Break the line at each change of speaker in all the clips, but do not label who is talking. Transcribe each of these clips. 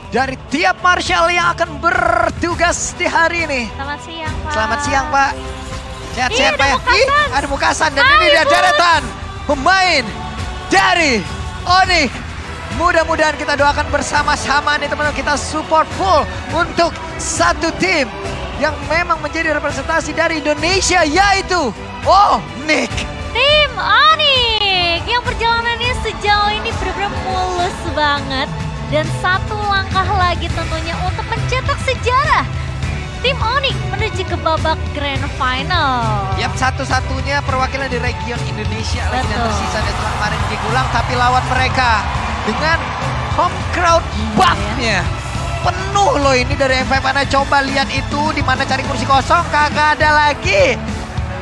dari tiap Marshall yang akan bertugas di hari ini.
Selamat siang, Pak.
Selamat siang, Pak. Sehat-sehat,
Ih,
Pak ya.
ada Mukasan.
Ada Mukasan dan ini dia deretan pemain dari Onyx. Mudah-mudahan kita doakan bersama-sama nih teman-teman, kita support full untuk satu tim yang memang menjadi representasi dari Indonesia, yaitu Onyx.
Tim Onyx yang perjalanannya sejauh ini benar-benar mulus banget. Dan satu langkah lagi tentunya untuk mencetak sejarah. Tim Onyx menuju ke babak Grand Final.
Yap, satu-satunya perwakilan di region Indonesia lagi yang
Betul.
tersisa dari setelah kemarin di Gulang, tapi lawan mereka dengan home crowd buff-nya. Penuh loh ini dari M5. Anda coba lihat itu, di mana cari kursi kosong, kagak ada lagi.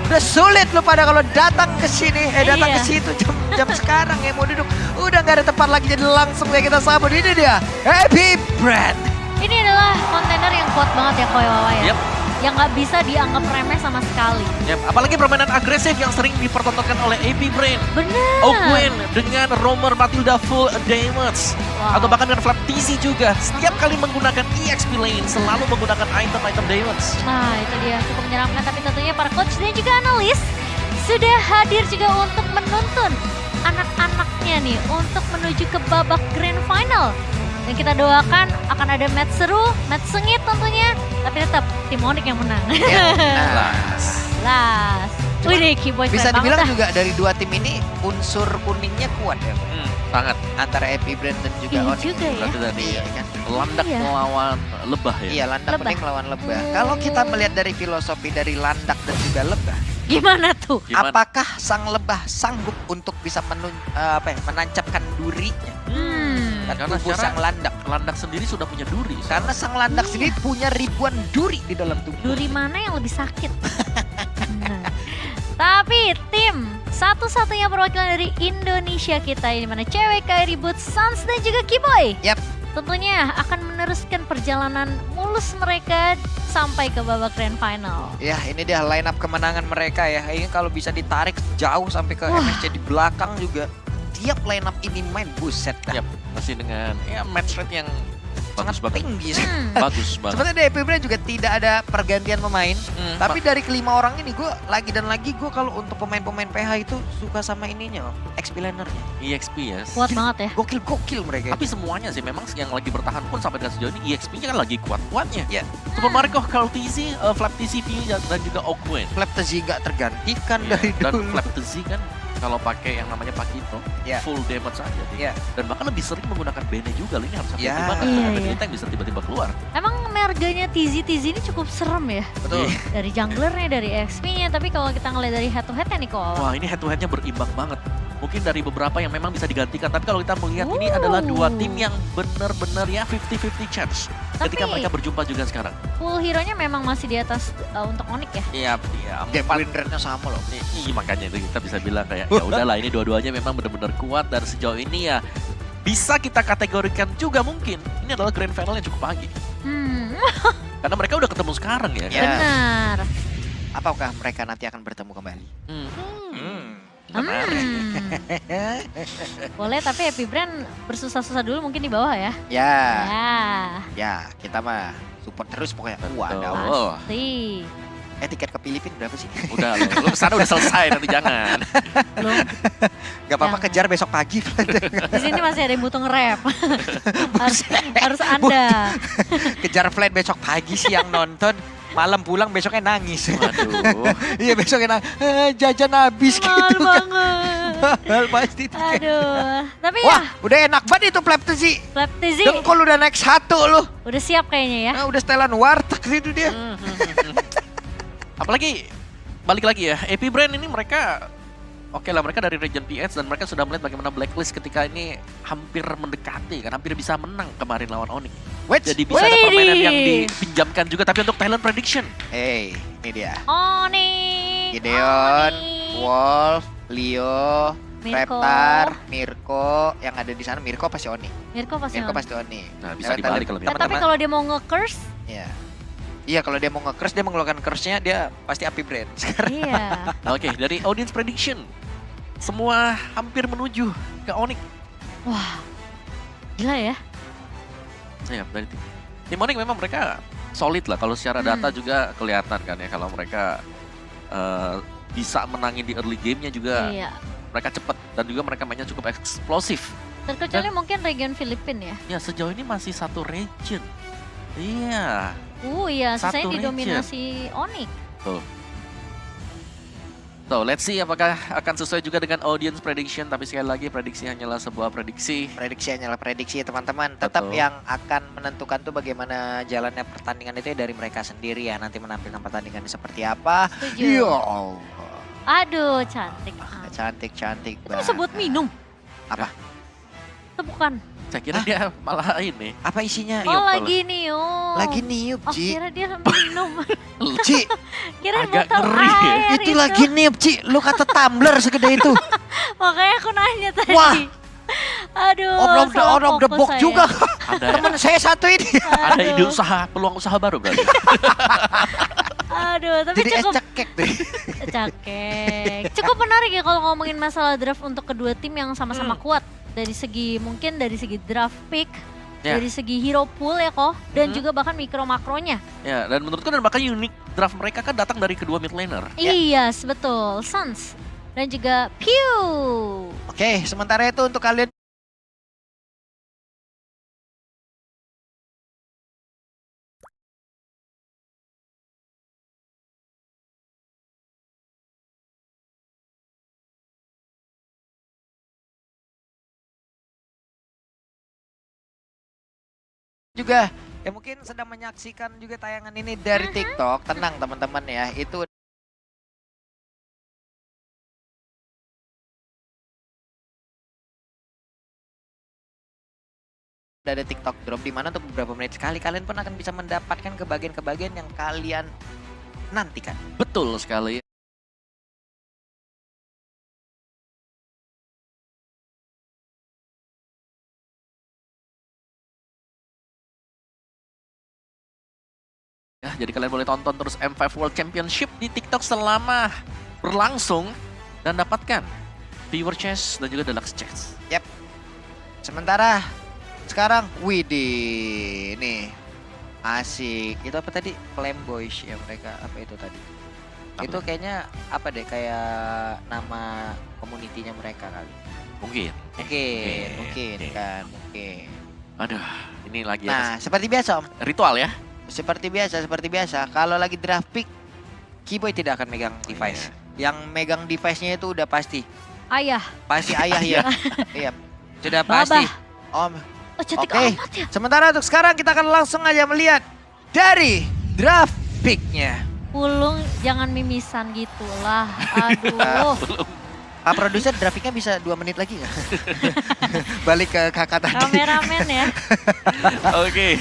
Udah sulit lo pada kalau datang ke sini, datang ke situ jam sekarang ya mau duduk. Udah nggak ada tempat lagi, jadi langsung ya kita sambut. Ini dia, Happy Brand.
Ini adalah kontender yang kuat banget ya Koy Wawa ya.
Yep.
Yang nggak bisa dianggap remeh sama sekali.
Yep, apalagi permainan agresif yang sering dipertontonkan oleh AP Brain.
Bener.
Owen dengan Romer Matilda full damage.
Wow.
Atau bahkan dengan Flap TZ juga. Setiap kali menggunakan EXP lane selalu menggunakan item-item damage.
Nah itu dia cukup menyeramkan, tapi tentunya para coach dan juga analis sudah hadir juga untuk menuntun anak-anaknya nih untuk menuju ke babak Grand Final. Dan kita doakan akan ada match seru, match sengit tentunya, tapi tetap tim Onyx yang menang. Last. Wih, Keyboy
Bisa
keren
dibilang
banget dah.
juga dari dua tim ini unsur kuningnya kuat ya.
Sangat.
Antara Happy Brand dan juga
Iya
Onyx.
juga ya.
Berarti dari
Iya kan?
landak
Iya.
melawan lebah ya.
Iya, landak
Lebah.
kuning melawan lebah. Kalau kita melihat dari filosofi dari landak dan juga lebah,
Gimana tuh?
Gimana?
apakah sang lebah sanggup untuk bisa menancapkan durinya dan
Karena
tubuh
secara-
sang landak?
Landak sendiri sudah punya duri.
Karena sang landak
Iya.
sendiri punya ribuan duri di dalam tubuh.
Duri mana yang lebih sakit? Nah. Tapi tim satu-satunya perwakilan dari Indonesia kita ini mana cewek kayak Ribut, Sans dan juga Keyboy.
Yap.
Tentunya akan meneruskan perjalanan mulus mereka sampai ke babak Grand Final.
Ya, ini dia line up kemenangan mereka ya. Ini kalau bisa ditarik jauh sampai ke
Wah.
MSC di belakang juga. Tiap line up ini main buset dah.
Yap, masih dengan ya match rate yang bagus
Sangat
banget.
tinggi.
Bagus banget.
Sebenarnya di Happy Brand juga tidak ada pergantian pemain. Tapi dari kelima orang ini gue lagi dan lagi gue kalau untuk pemain-pemain PH itu suka sama ininya, XP lanernya.
EXP ya.
Kuat banget ya.
Gokil-gokil mereka.
Tapi semuanya sih memang yang lagi bertahan pun sampai dengan sejauh ini EXP-nya kan lagi kuat-kuatnya.
Ya.
Super Mario Kart TZ, Flap TCP dan juga Oakwen.
Flap Tezi gak tergantikan
Iya,
dari
dan
dulu.
Flap TZ kan kalau pakai yang namanya Pakito,
Iya.
full damage aja dia.
Iya.
Dan bahkan lebih sering menggunakan Bene juga, ini harus
Iya.
hati-hati banget.
Iya,
Karena
iya.
Bene tank bisa tiba-tiba keluar.
Emang merganya TZ ini cukup serem ya.
Betul.
Iya.
Dari junglernya, dari XP-nya. Tapi kalau kita ngeliat dari head to head-nya nih kok.
Wah, ini head to head-nya berimbang banget. Mungkin dari beberapa yang memang bisa digantikan, tapi kalau kita melihat ini adalah dua tim yang benar-benar ya 50-50 chance ketika
Tapi-
mereka berjumpa juga sekarang.
Full hero-nya memang masih di atas untuk Onyx ya.
Iya, iya.
Game win rate-nya sama loh.
Iya, makanya itu kita bisa bilang kayak ya udahlah ini dua-duanya memang benar-benar kuat dan sejauh ini ya bisa kita kategorikan juga mungkin ini adalah grand final yang cukup pagi. Karena mereka udah ketemu sekarang ya.
Ya.
Benar.
Apakah mereka nanti akan bertemu kembali?
Menarik.
Boleh, tapi Happy Brand bersusah-susah dulu mungkin di bawah ya.
Ya,
Ya,
ya kita mah support terus pokoknya. Waduh.
Oh,
pasti.
Tiket ke Filipina berapa sih?
udah lo kesana udah selesai nanti jangan.
Belum.
Gak apa-apa,
Jangan.
kejar besok pagi.
Di sini masih ada yang butuh nge-rap. harus Anda.
Kejar flight besok pagi sih yang nonton. Malam pulang besoknya nangis.
Waduh.
Iya besoknya nangis. Jajan habis
Mahal
gitu kan.
banget.
Mahal pasti tiket.
Aduh. Tapi
Wah,
ya,
udah enak banget itu Flap sih.
Flap TZ
Dengkul udah naik 1 loh.
udah siap kayaknya ya.
Nah, udah setelan warteg itu dia.
Apalagi balik lagi ya, AP Brand ini mereka oke lah mereka dari region PH dan mereka sudah melihat bagaimana Blacklist ketika ini hampir mendekati kan hampir bisa menang kemarin lawan Onyx.
Wait,
Jadi bisa ada
Widih.
permainan yang dipinjamkan juga tapi untuk talent prediction.
hey, ini dia.
Onyx.
Gideon,
Onyx.
Wolf, Leo,
Mirko.
Reptar, Mirko, yang ada di sana Mirko pasti Oni.
Mirko pasti.
Mirko
on.
pasti Oni.
Nah, bisa dibalik kalau
Nah, tapi kalau dia mau nge-curse,
Iya. Iya, kalau dia mau nge-curse, dia mengeluarkan curse-nya, dia pasti Happy Brand. Sekarang
iya.
Nah, oke, dari audience prediction semua hampir menuju ke Onyx.
Wah, gila ya.
Siap dari tim Onyx memang mereka solid lah. Kalau secara data juga kelihatan kan ya. Kalau mereka bisa menangin di early game-nya juga.
Iya.
Mereka cepat dan juga mereka mainnya cukup eksplosif.
Terkecuali mungkin region Filipina ya.
Ya sejauh ini masih satu region. Iya.
Iya,
Satu
sisanya
region.
didominasi Onyx.
So, let's see apakah akan sesuai juga dengan audience prediction. Tapi sekali lagi prediksi hanyalah sebuah prediksi.
Prediksi hanyalah prediksi teman-teman. Tetap
Betul.
yang akan menentukan tuh bagaimana jalannya pertandingan itu ya dari mereka sendiri ya. Nanti menampilkan pertandingannya seperti apa.
Setuju.
Ya Allah.
Aduh, cantik.
Cantik-cantik
Itu
banget.
disebut minum.
Apa?
Itu bukan.
Saya kira dia malah ini.
Apa isinya?
Niup
Oh,
malah.
lagi niup.
Lagi niup,
Oh,
Ci.
kira dia minum.
Ci,
Kira
Agak
botol
ngeri ya.
air
itu lagi niup, Ci. Lu kata tumbler segede itu.
Makanya aku nanya tadi.
Wah.
Aduh,
Om
salah
the
fokus
box
saya.
juga.
Ada
Teman saya satu ini.
ada ide
Aduh.
usaha, peluang usaha baru berarti.
Aduh, tapi
Jadi es
cukup
cekek deh.
cakek. Cukup menarik ya kalau ngomongin masalah draft untuk kedua tim yang sama-sama kuat. Dari segi mungkin dari segi draft pick,
Ya.
dari segi hero pool ya kok, dan juga bahkan mikro makronya.
Ya, dan menurutku dan bahkan unik draft mereka kan datang dari kedua mid laner.
Ya.
Iya, betul. Suns dan juga Pew.
Oke, sementara itu untuk kalian juga ya mungkin sedang menyaksikan juga tayangan ini dari TikTok. Tenang teman-teman ya, itu ada TikTok drop di mana untuk beberapa menit sekali kalian pun akan bisa mendapatkan kebagian-kebagian yang kalian nantikan.
Betul sekali. Ya, jadi kalian boleh tonton terus M5 World Championship di TikTok selama berlangsung dan dapatkan viewer chest dan juga deluxe chest.
Sementara sekarang widih nih asik. Itu apa tadi? Flamboyish ya mereka, apa itu tadi?
Apa
Itu
tuh?
kayaknya apa deh, kayak nama komunitinya mereka kali.
Mungkin.
Mungkin
Oke.
kan, mungkin.
Aduh, ini lagi ya.
Nah, seperti biasa Om.
Ritual ya.
Seperti biasa. Kalau lagi draft pick, Keyboy tidak akan megang device. Yang megang device-nya itu udah pasti.
Ayah.
Pasti ayah ya. Iya. Sudah
Babah.
pasti. Om.
Oh, cantik
Oke.
amat ya.
Sementara untuk sekarang kita akan langsung aja melihat dari draft pick-nya.
Pulung jangan mimisan gitu lah. Aduh.
Pak produser grafiknya bisa 2 menit lagi nggak? Balik ke kakak tadi.
Kameramen ya.
Oke.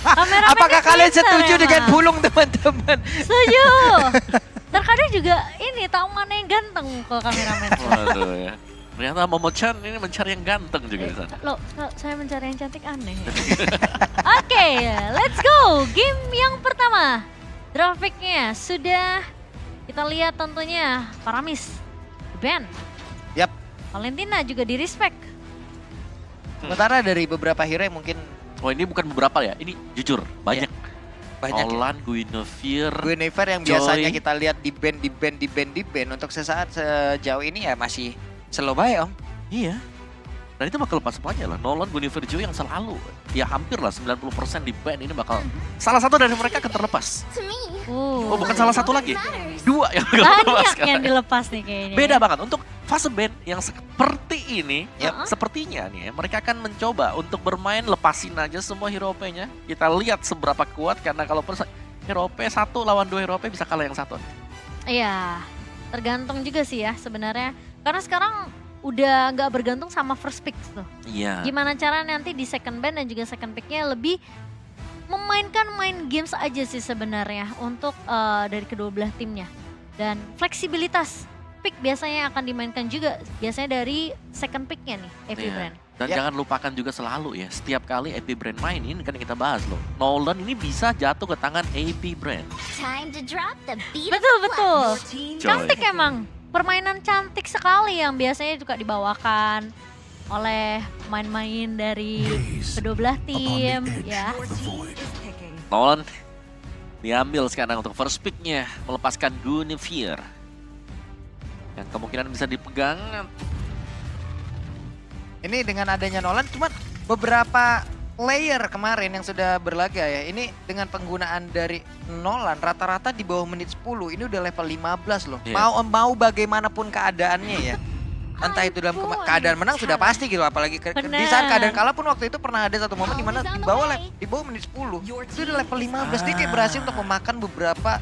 Kameramen
Apakah kalian
pinter
setuju
emang.
dengan Pulung teman-teman?
Setuju. Terkadang juga ini tahu mana yang ganteng ke kameramen.
Waduh ya. Ternyata Momo-chan ini mencari yang ganteng juga di sana.
Loh, saya mencari yang cantik aneh ya. Oke, let's go. Game yang pertama. Draft pick-nya sudah kita lihat tentunya Paramis, Ben.
Yap.
Valentina juga di respect.
Sementara dari beberapa hero yang mungkin
Oh ini bukan beberapa ya, ini jujur banyak.
banyak ya.
Olan, Guinevere,
Guinevere yang
Joy.
biasanya kita lihat di band untuk sesaat sejauh ini ya masih slow bae Om.
iya. Dan itu bakal lepas semuanya lah. Nolan, Guinevere, Joy yang selalu, ya hampir lah 90% di band ini bakal salah satu dari mereka akan terlepas. Oh bukan salah satu lagi, 2 yang bakal terlepas
Banyak yang
sekarang.
dilepas nih kayaknya.
Beda banget untuk fase band yang seperti ini,
Yap.
sepertinya nih ya, mereka akan mencoba untuk bermain lepasin aja semua hero OP-nya. Kita lihat seberapa kuat karena kalau hero OP 1 lawan 2 hero OP bisa kalah yang satu.
Iya, tergantung juga sih ya sebenarnya. Karena sekarang udah nggak bergantung sama first pick tuh.
Iya.
Gimana cara nanti di second band dan juga second picknya lebih main games aja sih sebenarnya untuk dari kedua belah timnya. Dan fleksibilitas pick biasanya akan dimainkan juga biasanya dari second picknya nih, AP
Iya.
Brand.
Dan
Ya.
jangan lupakan juga selalu ya, setiap kali AP Brand main ini kan kita bahas loh. Nolan ini bisa jatuh ke tangan AP Brand.
Time to drop the beat.
Betul.
Coy.
Cantik emang. Permainan cantik sekali yang biasanya juga dibawakan. oleh pemain-pemain dari kedua belah tim ya.
Nolan diambil sekarang untuk first pick-nya, melepaskan Guinevere. Yang kemungkinan bisa dipegang.
Ini dengan adanya Nolan, cuman beberapa player kemarin yang sudah berlaga ya, ini dengan penggunaan dari Nolan rata-rata di bawah menit 10, ini udah level 15 loh.
Iya.
Mau bagaimanapun keadaannya ya. Entah itu dalam keadaan menang sudah pasti gitu, apalagi di saat keadaan kalah pun waktu itu pernah ada satu momen di mana di bawah menit 10, itu udah level 15, dia kayak berhasil untuk memakan beberapa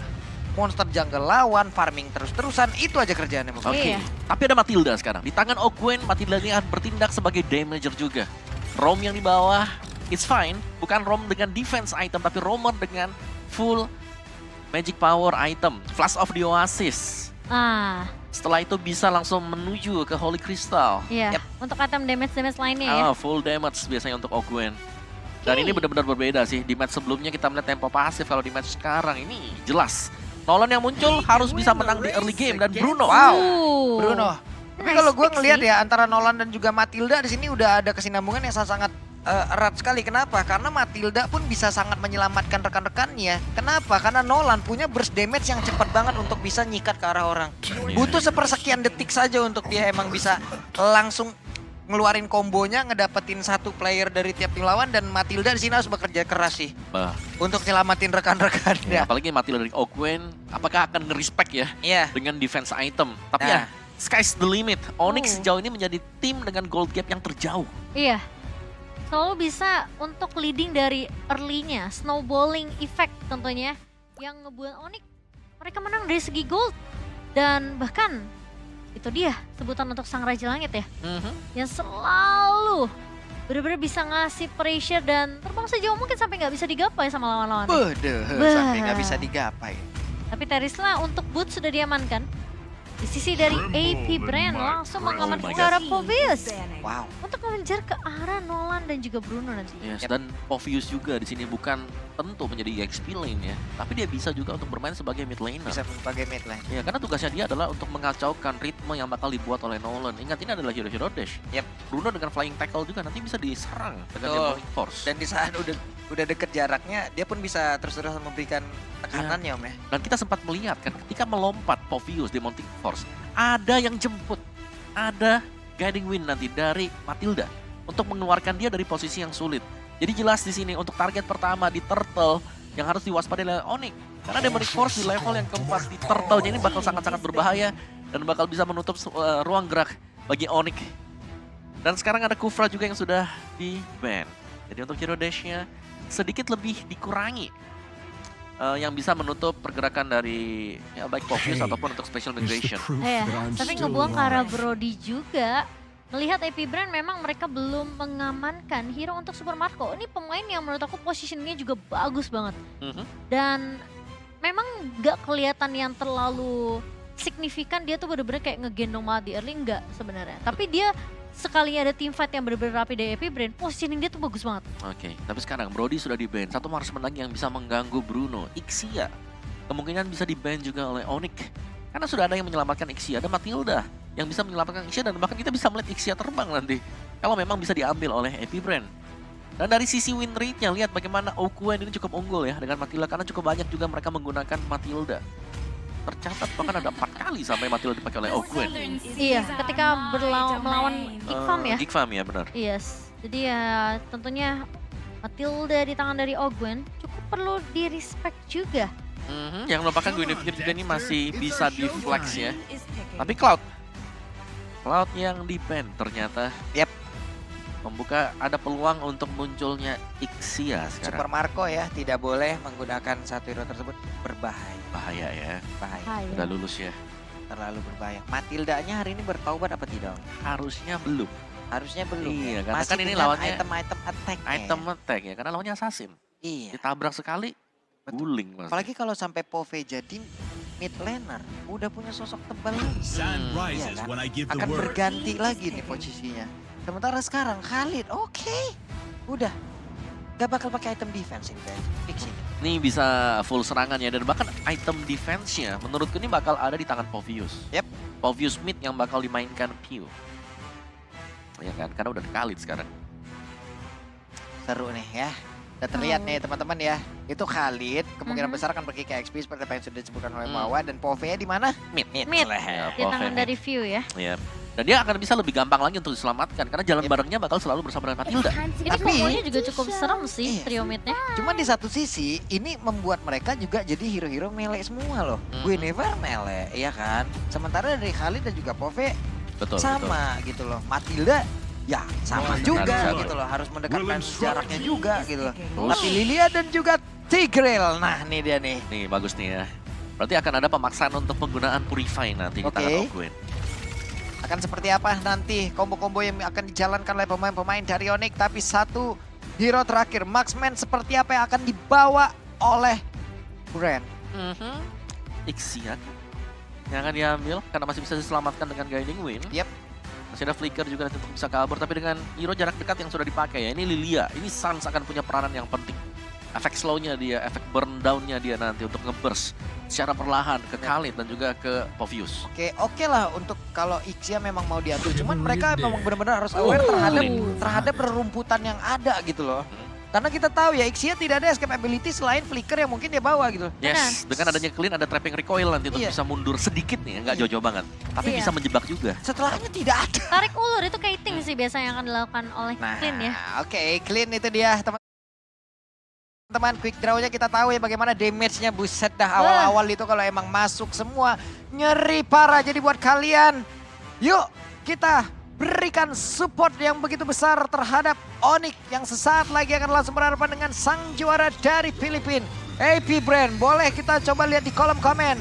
monster jungle lawan, farming terus-terusan, itu aja kerjaannya.
Oke,
Iya.
tapi ada Matilda sekarang. Di tangan Ogwen, Matilda ini akan bertindak sebagai damager juga. Rom yang di bawah, it's fine. Bukan Rom dengan defense item, tapi Romer dengan full magic power item. Flash of the Oasis. Setelah itu bisa langsung menuju ke Holy Crystal.
Iya. Untuk item damage lainnya ya.
Full damage biasanya untuk Ogwen. Dan
Oke.
ini benar-benar berbeda sih. Di match sebelumnya kita melihat tempo pasif, kalau di match sekarang ini jelas. Nolan yang muncul harus bisa menang di early game, dan Bruno.
Bruno. Tapi kalau gue ngelihat ya antara Nolan dan juga Matilda di sini udah ada kesinambungan yang sangat erat sekali. Kenapa? Karena Matilda pun bisa sangat menyelamatkan rekan-rekannya. Kenapa? Karena Nolan punya burst damage yang cepat banget untuk bisa nyikat ke arah orang. Butuh sepersekian detik saja untuk dia emang bisa langsung ngeluarin kombonya, ngedapetin satu player dari tiap tim lawan, dan Matilda di sini harus bekerja keras sih untuk nyelamatin rekan-rekannya.
Apalagi Matilda dari Ogwen, apakah akan nge-respect ya
Iya.
dengan defense item. Tapi
Nah.
ya, sky's the limit. Onyx sejauh ini menjadi tim dengan gold gap yang terjauh.
Iya. Selalu bisa untuk leading dari early-nya, snowballing effect tentunya yang ngebuat Onyx mereka menang dari segi gold. Dan bahkan itu dia sebutan untuk Sang Raja Langit ya, yang selalu benar-benar bisa ngasih pressure dan terbang sejauh mungkin sampai nggak bisa digapai sama lawan-lawan.
Sampai nggak bisa digapai.
Tapi Terisla untuk boot sudah diamankan. Di sisi dari AP Brand langsung mengamankan ke arah Povius
Wow.
untuk mengejar ke arah Nolan dan juga Bruno nanti.
Yes, dan Povius juga di sini bukan tentu menjadi XP lane ya, tapi dia bisa juga untuk bermain sebagai mid laner.
Bisa sebagai mid lane.
Ya, karena tugasnya dia adalah untuk mengacaukan ritme yang bakal dibuat oleh Nolan. Ingat, ini adalah hero dash. Bruno dengan flying tackle juga nanti bisa diserang dengan Demonic Force.
Dan di saat udah deket jaraknya, dia pun bisa terus-terusan memberikan tekanannya Om ya.
Dan kita sempat melihat kan ketika melompat Povius Demonic Force, ada yang jemput, ada guiding wind nanti dari Matilda untuk mengeluarkan dia dari posisi yang sulit. Jadi jelas di sini untuk target pertama di Turtle yang harus diwaspadai oleh Onyx. Karena Demonic Force di level yang keempat di Turtle-nya ini bakal sangat-sangat berbahaya dan bakal bisa menutup ruang gerak bagi Onyx. Dan sekarang ada Kufra juga yang sudah di-ban. Jadi untuk hero dash-nya sedikit lebih dikurangi. Yang bisa menutup pergerakan dari ya, baik Povius ataupun untuk special migration.
Tapi ngebuang ke arah Brody juga. Melihat AP Brand memang mereka belum mengamankan hero untuk Super Marco. Ini pemain yang menurut aku positioningnya juga bagus banget. Dan memang gak kelihatan yang terlalu signifikan, dia tuh bener-bener kayak ngegendong banget di early, enggak sebenarnya. Tapi dia sekali ada team fight yang bener-bener rapi dari AP Brand, positioning dia tuh bagus banget.
Oke, tapi sekarang Brody sudah di-ban. Satu marksman lagi yang bisa mengganggu Bruno, Ixia. Kemungkinan bisa di-ban juga oleh Onyx. Karena sudah ada yang menyelamatkan Ixia, ada Matilda yang bisa menyelamatkan Ixia, dan bahkan kita bisa melihat Ixia terbang nanti. Kalau memang bisa diambil oleh AP Brand. Dan dari sisi win rate-nya, lihat bagaimana Ogwen ini cukup unggul ya dengan Matilda, karena cukup banyak juga mereka menggunakan Matilda. Tercatat bahkan ada 4 kali sampai Matilda dipakai oleh Ogwen.
Iya, ketika melawan Geekfarm ya.
Geekfarm ya, benar.
Yes, jadi ya tentunya Matilda di tangan dari Ogwen cukup perlu di-respect juga.
Yang merupakan Guinevere juga ini masih bisa di-flex ya. Tapi Cloud yang di-ban ternyata membuka ada peluang untuk munculnya Ixia sekarang.
Super Marco ya, tidak boleh menggunakan satu hero tersebut, berbahaya.
Bahaya ya,
Bahaya.
udah lulus ya.
Terlalu berbahaya. Matildanya hari ini bertaubat apa tidak?
Harusnya belum.
Harusnya belum.
Iya,
ya?
karena
Masih
kan ini
dengan
lawannya
item-item attack.
Item attack ya, karena lawannya assassin.
Iya.
Ditabrak sekali, guling mas.
Apalagi kalau sampai Pove jadi mid laner, udah punya sosok tebal lagi. Iya kan? Akan berganti lagi nih posisinya. Sementara sekarang Khalid, oke. Udah. Gak bakal pakai item defense ini guys. Fix ini.
Ini bisa full serangan ya, dan bahkan item defense-nya menurutku ini bakal ada di tangan Povius.
Yep.
Povius mid yang bakal dimainkan Pew. Ya kan, karena udah Khalid sekarang.
Seru nih ya. Udah terlihat nih teman-teman ya. Itu Khalid kemungkinan besar akan pergi ke XP seperti apa yang sudah disebutkan oleh Mawa. Dan Pove di mana? Mid.
Mid.
lah.
Ya,
Di tangan
Pove.
dari View ya.
Iya. Dan dia akan bisa lebih gampang lagi untuk diselamatkan karena jalan barengnya bakal selalu bersama dengan Matilda.
Ini
Tapi-
kombonya juga cukup serem sih
Iya.
trio midnya.
Cuma di satu sisi ini membuat mereka juga jadi hero-hero melee semua loh. Guinevere melee, ya kan? Sementara dari Khalid dan juga Pove
Betul, betul.
sama gitu loh. Matilda ya sama
Benar
juga
sekali.
gitu loh. Harus mendekatkan jaraknya juga gitu loh.
Terus.
Tapi Lilia dan juga Tigreal. Nah nih dia nih.
Nih bagus nih ya. Berarti akan ada pemaksaan untuk penggunaan Purify nanti di
Oke.
tangan Ogwen.
Akan seperti apa nanti kombo-kombo yang akan dijalankan oleh pemain-pemain dari Onyx. Tapi satu hero terakhir, Marksman seperti apa yang akan dibawa oleh Brand.
Ixian yang akan diambil karena masih bisa diselamatkan dengan Guiding Wind.
Yep.
Masih ada Flicker juga nanti untuk bisa kabur, tapi dengan hero jarak dekat yang sudah dipakai ya. Ini Lilia, ini Sans akan punya peranan yang penting. Efek slow-nya dia, efek burn down-nya dia nanti untuk nge-burst secara perlahan ke Khalid dan juga ke Povius.
Oke lah untuk kalau Ixia memang mau diambil. Cuman mereka memang benar-benar harus aware terhadap rerumputan yang ada gitu loh. Karena kita tahu ya Ixia tidak ada escape ability selain flicker yang mungkin dia bawa gitu.
Yes, dengan adanya clean ada trapping recoil nanti untuk
Iya.
bisa mundur sedikit nih, nggak jauh-jauh banget. Tapi
Iya.
bisa menjebak juga.
Setelahnya tidak ada.
Tarik ulur itu kiting sih biasanya yang akan dilakukan oleh Clean ya.
Oke, clean itu dia teman-teman. Quick draw-nya kita tahu ya bagaimana damage-nya. Buset dah awal-awal itu kalau emang masuk semua nyeri parah. Jadi buat kalian, yuk kita berikan support yang begitu besar terhadap Onyx yang sesaat lagi akan langsung berhadapan dengan sang juara dari Filipina. AP Brand, boleh kita coba lihat di kolom komen.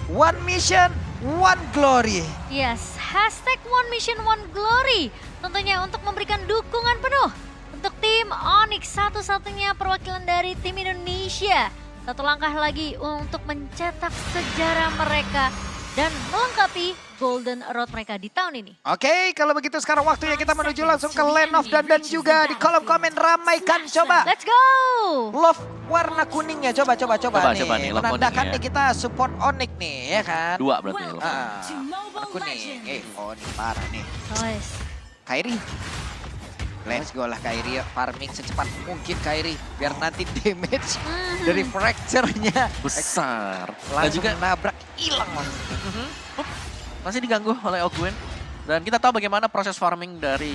One mission, one glory.
Yes, hashtag One Mission One Glory. Tentunya untuk memberikan dukungan penuh untuk tim Onyx, satu-satunya perwakilan dari tim Indonesia. Satu langkah lagi untuk mencetak sejarah mereka dan melengkapi Golden Road mereka di tahun ini.
Oke, kalau begitu sekarang waktunya kita menuju langsung ke Land of Dan juga di kolom komen ramaikan coba.
Let's go!
Love warna kuningnya coba
Coba nih, love
menandakan
kuning ya.
nih kita support Onyx nih ya kan.
Dua berarti.
Ah, warna kuning. Onyx parah nih.
Guys,
Kairi. Let's go lah Kairi, farming secepat mungkin Kairi biar nanti damage dari fracture-nya
Besar. Dan
langsung
juga
nabrak hilang lah.
masih diganggu oleh Ogwen. Dan kita tahu bagaimana proses farming dari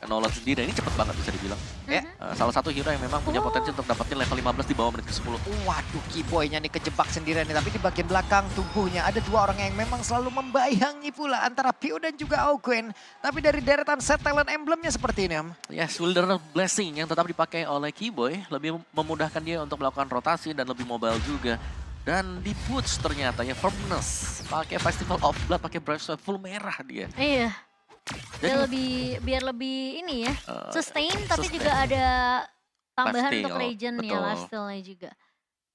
Nolan sendiri. Ini cepet banget bisa dibilang.
Ya.
Salah satu hero yang memang punya potensi untuk dapetin level 15 di bawah menit ke-10.
Waduh, Keyboy-nya nih kejebak sendirian nih. Tapi di bagian belakang tubuhnya ada dua orang yang memang selalu membayangi pula antara Pio dan juga Ogwen. Tapi dari deretan set talent emblemnya seperti ini, Am.
Yes, Wilder Blessing yang tetap dipakai oleh Keyboy lebih memudahkan dia untuk melakukan rotasi dan lebih mobile juga. Dan di boots ternyata ya Firmness, pakai Festival of Blood, pakai Brave Sweat full merah dia.
iya.
Jadi
Biar lebih ini ya, sustain tapi
sustain.
juga ada tambahan
Lifesteal,
untuk region ya,
betul.
lifestyle-nya juga.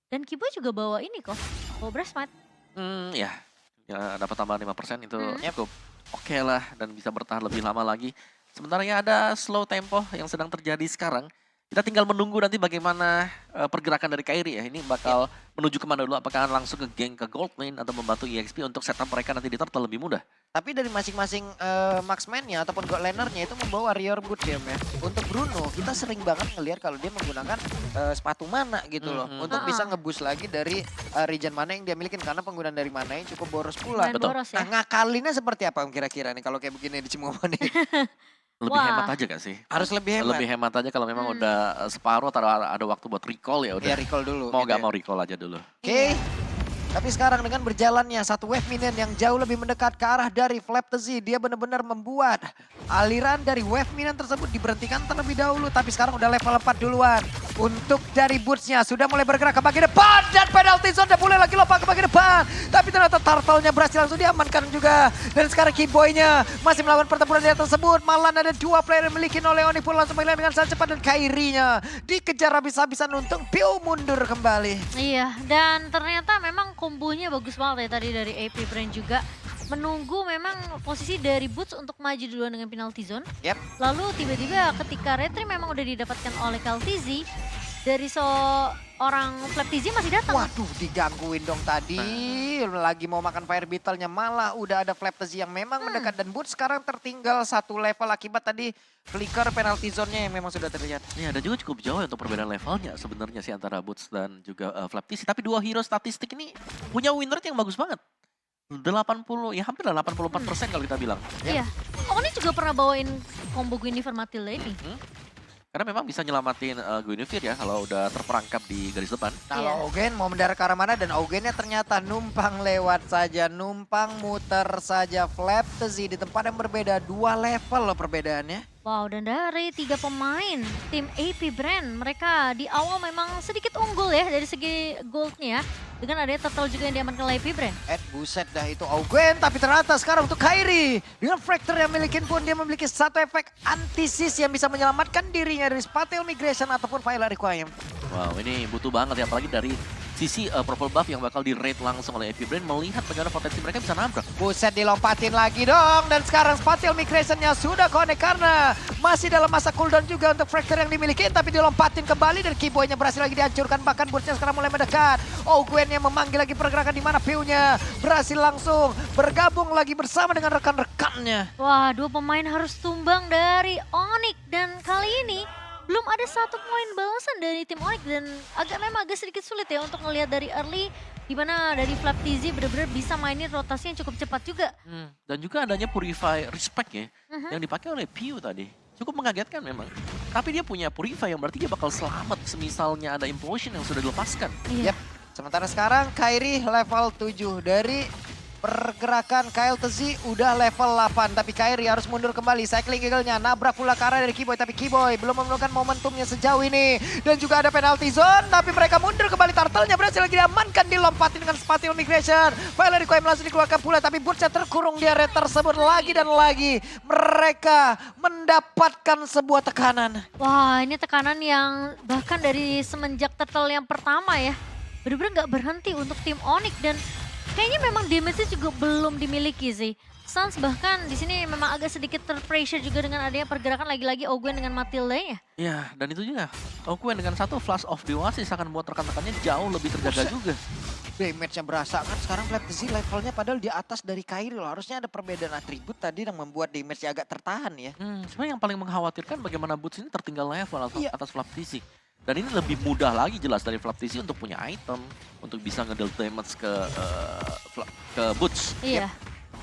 Dan Kibo juga bawa ini kok, bawa Breastmat.
ya dapat tambahan 5% itu
Hmm.
cukup oke lah dan bisa bertahan lebih lama lagi. Sementara ya ada slow tempo yang sedang terjadi sekarang. Kita tinggal menunggu nanti bagaimana pergerakan dari Kairi ya. Ini bakal menuju kemana dulu? Apakah langsung ke geng ke Gold Lane atau membantu EXP untuk setup mereka nanti di turtle lebih mudah?
Tapi dari masing-masing marksman-nya ataupun god laner-nya itu membawa warrior boot ya, ya. Untuk Bruno, kita sering banget ngelihat kalau dia menggunakan sepatu mana gitu loh. Untuk bisa ngeboost lagi dari regen mana yang dia milikin. Karena penggunaan dari mana yang cukup boros pula.
Main boros ya.
Nah, ngakalinnya seperti apa kira-kira nih kalau kayak begini di Cimomo nih?
Lebih
Wah.
hemat aja gak sih?
Harus lebih hemat.
Lebih hemat aja kalau memang udah separuh atau ada waktu buat recall ya udah.
Ya recall dulu.
Mau
gitu
gak
ya.
mau recall aja dulu.
Oke. Tapi sekarang dengan berjalannya satu wave minion yang jauh lebih mendekat ke arah dari Flaptasy, dia benar-benar membuat aliran dari wave minion tersebut diberhentikan terlebih dahulu. Tapi sekarang udah level 4 duluan. Untuk dari bootsnya sudah mulai bergerak ke bagian depan dan penalty zone udah mulai lagi lompat ke bagian depan. Tapi ternyata turtle-nya berhasil langsung diamankan juga. Dan sekarang Keyboy-nya masih melakukan pertempuran di atas tersebut. Malah ada dua player yang memiliki oleh Onyx pun langsung menghilang dengan sangat cepat dan Kairi-nya dikejar habis-habisan untung Pio mundur kembali.
Iya, dan ternyata memang kombonya bagus banget ya tadi dari AP Brand juga. Menunggu memang posisi dari Boots untuk maju duluan dengan penalty zone.
Yep.
Lalu tiba-tiba ketika retry memang udah didapatkan oleh Kaltizi, dari seorang Flaptizi masih datang.
Waduh, digangguin dong tadi. Lagi mau makan fire beetle-nya malah udah ada Flaptizi yang memang mendekat. Dan Boots sekarang tertinggal 1 level akibat tadi flicker penalty zone-nya yang memang sudah terlihat.
Ya, dan juga cukup jauh ya untuk perbedaan levelnya sebenarnya sih antara Boots dan juga Flaptizi. Tapi dua hero statistik ini punya win rate yang bagus banget. 80, ya hampir lah 84% kalau kita bilang.
Iya. Oni juga pernah bawain combo Guinevere Matilda ini.
Karena memang bisa nyelamatin Guinevere ya kalau udah terperangkap di garis depan.
Kalau Augen mau mendarat ke arah mana dan Augennya ternyata numpang lewat saja, numpang muter saja. Flaptizi di tempat yang berbeda, 2 level loh perbedaannya.
Wow, dan dari 3 pemain tim AP Brand, mereka di awal memang sedikit unggul ya dari segi goldnya. Dengan adanya turtle juga yang diamankan oleh AP Brand.
Buset dah itu Augen, tapi ternyata sekarang untuk Kairi. Dengan Fracture yang milikin pun dia memiliki satu efek anti-sis yang bisa menyelamatkan dirinya dari Spatial Migration ataupun Viola Requiem.
Wow, ini butuh banget ya, apalagi dari sisi purple buff yang bakal di-raid langsung oleh AP Brand, melihat bagaimana potensi mereka bisa nabrak.
Buset, dilompatin lagi dong. Dan sekarang Spatial Migration-nya sudah connect karena masih dalam masa cooldown juga untuk Fracture yang dimiliki. Tapi dilompatin kembali dan keyboy-nya berhasil lagi dihancurkan. Bahkan Burst-nya sekarang mulai mendekat. Augen yang memanggil lagi pergerakan di mana Piu-nya berhasil langsung bergabung lagi bersama dengan rekan-rekannya.
Wah, 2 pemain harus tumbang dari Onyx. Dan kali ini belum ada 1 poin balasan dari tim Onyx. Dan memang agak sedikit sulit ya untuk ngelihat dari early. Dimana dari Flaptizi benar-benar bisa mainin rotasi yang cukup cepat juga.
Dan juga adanya Purify Respect ya, yang dipakai oleh Piu tadi. Cukup mengagetkan memang. Tapi dia punya Purify yang berarti dia bakal selamat semisalnya ada Implosion yang sudah dilepaskan.
Iya.
Yap. Sementara sekarang Kairi level 7 dari pergerakan Flaptizi udah level 8. Tapi Kairi harus mundur kembali. Cycling Eagle-nya nabrak pula ke arah dari Keyboy. Tapi Keyboy belum menemukan momentumnya sejauh ini. Dan juga ada penalty zone. Tapi mereka mundur kembali. Turtle-nya berhasil lagi diamankan. Dilompatin dengan Spatial Migration. Viola Requiem langsung dikeluarkan pula. Tapi Burst-nya terkurung di area tersebut lagi dan lagi. Mereka mendapatkan sebuah tekanan.
Wah, ini tekanan yang bahkan dari semenjak turtle yang pertama ya. Bener-bener nggak berhenti untuk tim Onyx dan kayaknya memang damage-nya juga belum dimiliki sih. Suns bahkan di sini memang agak sedikit terpressure juga dengan adanya pergerakan lagi-lagi Augen dengan Matilda-nya.
Ya, dan itu juga Augen dengan 1 Flash of the Oasis akan membuat rekan-rekannya jauh lebih terjaga juga.
Damage-nya berasa kan sekarang Flaptizi levelnya padahal di atas dari Kairi loh. Harusnya ada perbedaan atribut tadi yang membuat damage-nya agak tertahan ya.
Sebenarnya yang paling mengkhawatirkan bagaimana Boots ini tertinggal level
Iya.
atas Flaptizi. Dan ini lebih mudah lagi jelas dari Flaptizi untuk punya item, untuk bisa ngedeal damage ke Boots.
Iya.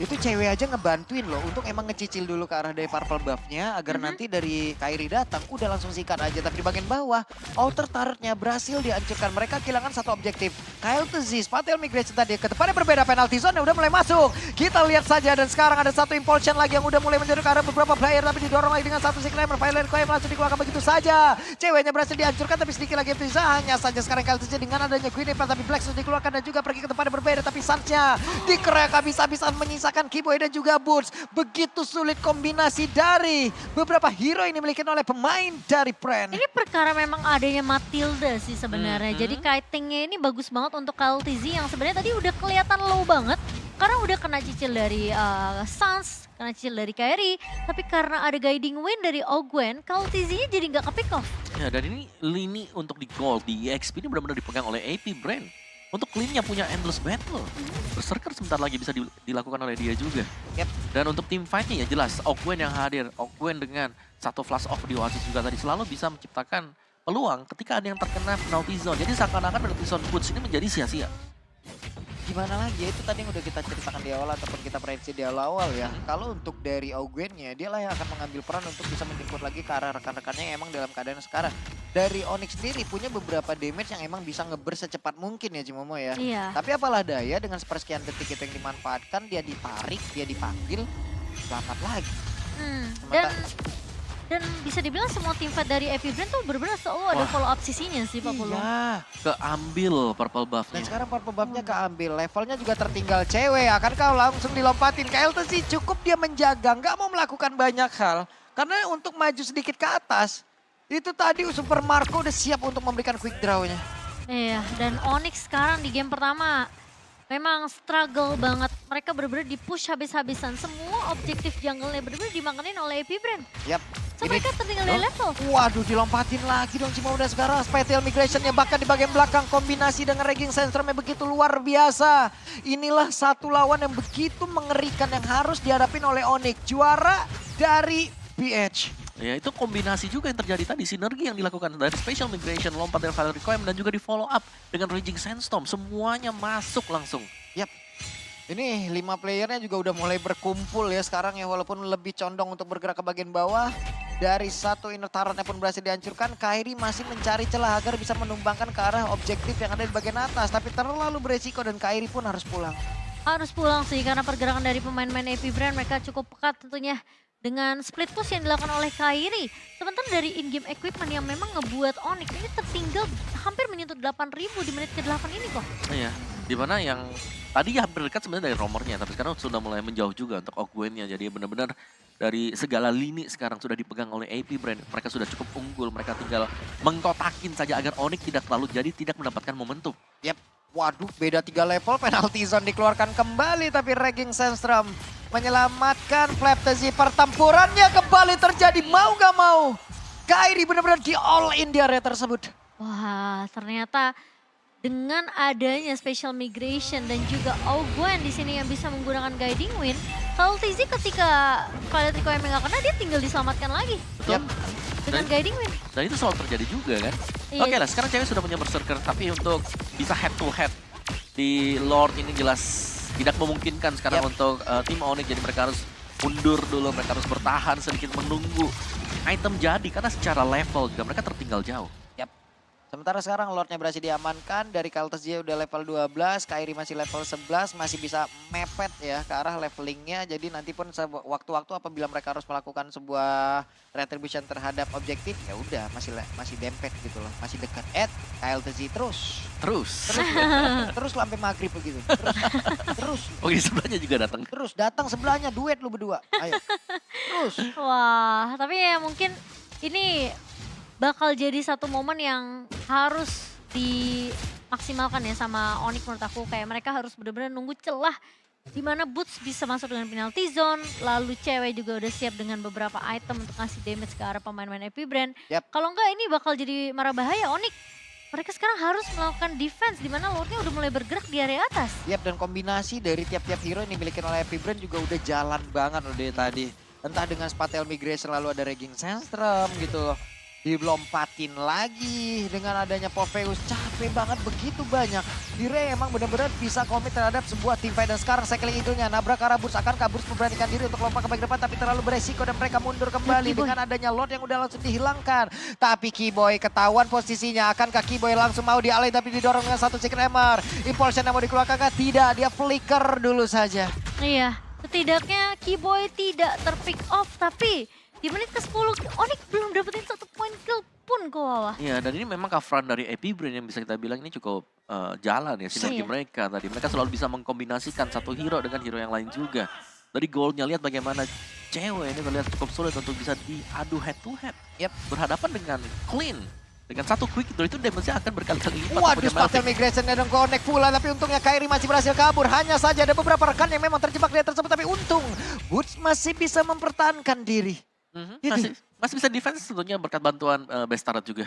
Itu cewek aja ngebantuin loh untuk emang ngecicil dulu ke arah dari purple buff-nya agar nanti dari Kairi datang udah langsung sikat aja. Tapi di bagian bawah outer turret-nya berhasil dihancurkan. Mereka kehilangan 1 objektif. Flaptizi, Spatial Migration tadi ke depannya berbeda, penalty zone udah mulai masuk. Kita lihat saja dan sekarang ada 1 impulsion lagi yang udah mulai menjadi ke arah beberapa player tapi didorong lagi dengan 1 Signamer. Violet Coin langsung dikeluarkan begitu saja. Ceweknya berhasil dihancurkan tapi sedikit lagi bisa hanya saja sekarang Flaptizi dengan adanya Guinevere tapi Black sudah dikeluarkan dan juga pergi ke tempat yang berbeda tapi Suns-nya dikerek habis-habisan menyisakan Keyboy dan juga Boots. Begitu sulit kombinasi dari beberapa hero ini dimiliki oleh pemain dari Brand.
Ini perkara memang adanya Matilda sih sebenarnya. Jadi kitingnya ini bagus banget untuk Flaptizi yang sebenarnya tadi udah kelihatan low banget. Karena udah kena cicil dari Suns, kena cicil dari Kairi. Tapi karena ada guiding wind dari Augen, Flaptizi-nya jadi nggak ke-pick off.
Ya, dan ini lini untuk di gold, di EXP ini benar-benar dipegang oleh AP Brand. Untuk clean-nya punya Endless Battle. Berserker sebentar lagi bisa dilakukan oleh dia juga.
Yep.
Dan untuk tim fight-nya ya jelas, Augen yang hadir. Augen dengan 1 Flash of the Oasis juga tadi selalu bisa menciptakan peluang ketika ada yang terkena penalty zone. Jadi seakan-akan penalty zone Boots ini menjadi sia-sia.
Gimana lagi ya, itu tadi yang udah kita ceritakan di awal ataupun kita prediksi di awal ya. Kalau untuk dari Augen-nya, dia lah yang akan mengambil peran untuk bisa menjemput lagi ke arah rekan-rekannya yang emang dalam keadaan sekarang. Dari Onyx sendiri punya beberapa damage yang emang bisa ngeburst secepat mungkin ya Cimomo ya.
Iya.
Tapi apalah daya dengan sepersekian detik itu yang dimanfaatkan, dia ditarik, dia dipanggil, selamat lagi.
Dan bisa dibilang semua tim fight dari AP Brand tuh benar-benar selalu ada follow up sisinya sih Pak Polo.
Iya.
Keambil purple
Dan
buff-nya.
sekarang purple buff-nya keambil, levelnya juga tertinggal cewek. Akankah langsung dilompatin? Flaptizi cukup dia menjaga, nggak mau melakukan banyak hal. Karena untuk maju sedikit ke atas, itu tadi Super Marco udah siap untuk memberikan quick draw-nya.
Iya, dan Onyx sekarang di game pertama memang struggle banget. Mereka benar-benar di-push habis-habisan. Semua objektif jungle-nya benar-benar dimakanin oleh AP Brand.
Yap,
So mereka tertinggal dari level.
Waduh, dilompatin lagi dong Cimo udah sekarang. Spatial Migration-nya bahkan di bagian belakang. Kombinasi dengan Raging Sandstorm-nya begitu luar biasa. Inilah satu lawan yang begitu mengerikan yang harus dihadapin oleh Onyx. Juara dari BH.
Ya itu kombinasi juga yang terjadi tadi, sinergi yang dilakukan dari Spatial Migration, lompat dari Valkyrie Coin, dan juga di follow up dengan Raging Sandstorm. Semuanya masuk langsung.
Yap. Ini 5 playernya juga udah mulai berkumpul ya sekarang ya, walaupun lebih condong untuk bergerak ke bagian bawah. Dari satu inner turret-nya pun berhasil dihancurkan. Kairi masih mencari celah agar bisa menumbangkan ke arah objektif yang ada di bagian atas. Tapi terlalu beresiko dan Kairi pun harus pulang.
Harus pulang sih karena pergerakan dari pemain-pemain AP Brand mereka cukup pekat tentunya. Dengan split push yang dilakukan oleh Kairi. Sementara dari in-game equipment yang memang ngebuat Onyx ini tertinggal hampir menyentuh 8.000 di menit ke-8 ini kok.
Iya, dimana yang tadi hampir dekat sebenarnya dari romernya, tapi sekarang sudah mulai menjauh juga untuk Ogwen-nya. Jadi benar-benar dari segala lini sekarang sudah dipegang oleh AP Brand. Mereka sudah cukup unggul, mereka tinggal mengkotakin saja agar Onyx tidak terlalu jadi tidak mendapatkan momentum.
Yap. Waduh, beda 3 level, penalty zone dikeluarkan kembali. Tapi Raging Sandstorm menyelamatkan Flaptazy. Pertempurannya kembali terjadi, mau gak mau. Kairi benar-benar di all in di area tersebut.
Wah, ternyata dengan adanya Special Migration dan juga Ogwen di sini yang bisa menggunakan Guiding Wind, Valtizi ketika Valkyrie Coin nggak kena dia tinggal diselamatkan lagi.
Betul.
Yap.
Dengan Guiding Wind.
Dan itu selalu terjadi juga kan.
Iya.
Oke lah, sekarang cewek sudah punya berserker, tapi untuk bisa head to head di Lord ini jelas tidak memungkinkan sekarang untuk tim Onyx. Jadi mereka harus mundur dulu, mereka harus bertahan sedikit menunggu item jadi, karena secara level juga mereka tertinggal jauh.
Sementara sekarang Lordnya berhasil diamankan, dari Kaltes dia udah level 12, Kairi masih level 11, masih bisa mepet ya ke arah levelingnya. Jadi nanti pun waktu-waktu apabila mereka harus melakukan sebuah retribution terhadap objektif, ya udah masih dempet gitu loh, masih dekat. Kaltes terus sampai maghrib begitu. Terus.
Oh di sebelahnya juga datang.
Terus datang sebelahnya duet lu berdua. Ayo. Terus.
Wah, tapi ya mungkin ini bakal jadi satu momen yang harus dimaksimalkan ya sama Onyx menurut aku. Kayak mereka harus benar-benar nunggu celah di mana Boots bisa masuk dengan penalty zone, lalu cewek juga udah siap dengan beberapa item untuk ngasih damage ke arah pemain-pemain AP Brand.
Yap.
Kalau enggak ini bakal jadi marah bahaya Onyx. Mereka sekarang harus melakukan defense di mana Lordnya udah mulai bergerak di area atas.
Yap, dan kombinasi dari tiap-tiap hero yang dimiliki oleh AP Brand juga udah jalan banget loh dari tadi. Entah dengan Spatial Migration lalu ada Raging Sandstorm gitu loh. Dilompatin lagi dengan adanya Popheus, capek banget begitu banyak. Dire emang benar-benar bisa komit terhadap sebuah team fight. Dan sekarang cycling itunya nabrak arah Boots, akan kabur memberanikan diri untuk lompat ke bagian depan, tapi terlalu beresiko dan mereka mundur kembali dengan adanya Lord yang udah langsung dihilangkan. Tapi Keyboy ketahuan posisinya, akankah Keyboy langsung mau dialih tapi didorong dengan satu Secret Hammer. Impulsion yang mau dikeluarkan kah? Tidak, dia flicker dulu saja.
Iya, setidaknya Keyboy tidak terpick off, tapi di menit ke-10 Onyx belum dapetin satu poin kill pun kok Wawa.
Iya, dan ini memang coveran dari AP Brand yang bisa kita bilang ini cukup jalan ya sinergi mereka tadi. Mereka selalu bisa mengkombinasikan satu hero dengan hero yang lain juga. Dari goalnya lihat bagaimana cewek ini terlihat cukup sulit untuk bisa diadu head to head.
Yap.
Berhadapan dengan Clean. Dengan satu quick door itu damage-nya akan berkali-kali lipat.
Waduh, Spatial Migration-nya dan connect pula, tapi untungnya Kairi masih berhasil kabur. Hanya saja ada beberapa rekan yang memang terjebak di tersebut, tapi untung Boots masih bisa mempertahankan diri.
Masih bisa defense tentunya berkat bantuan Bestarat juga.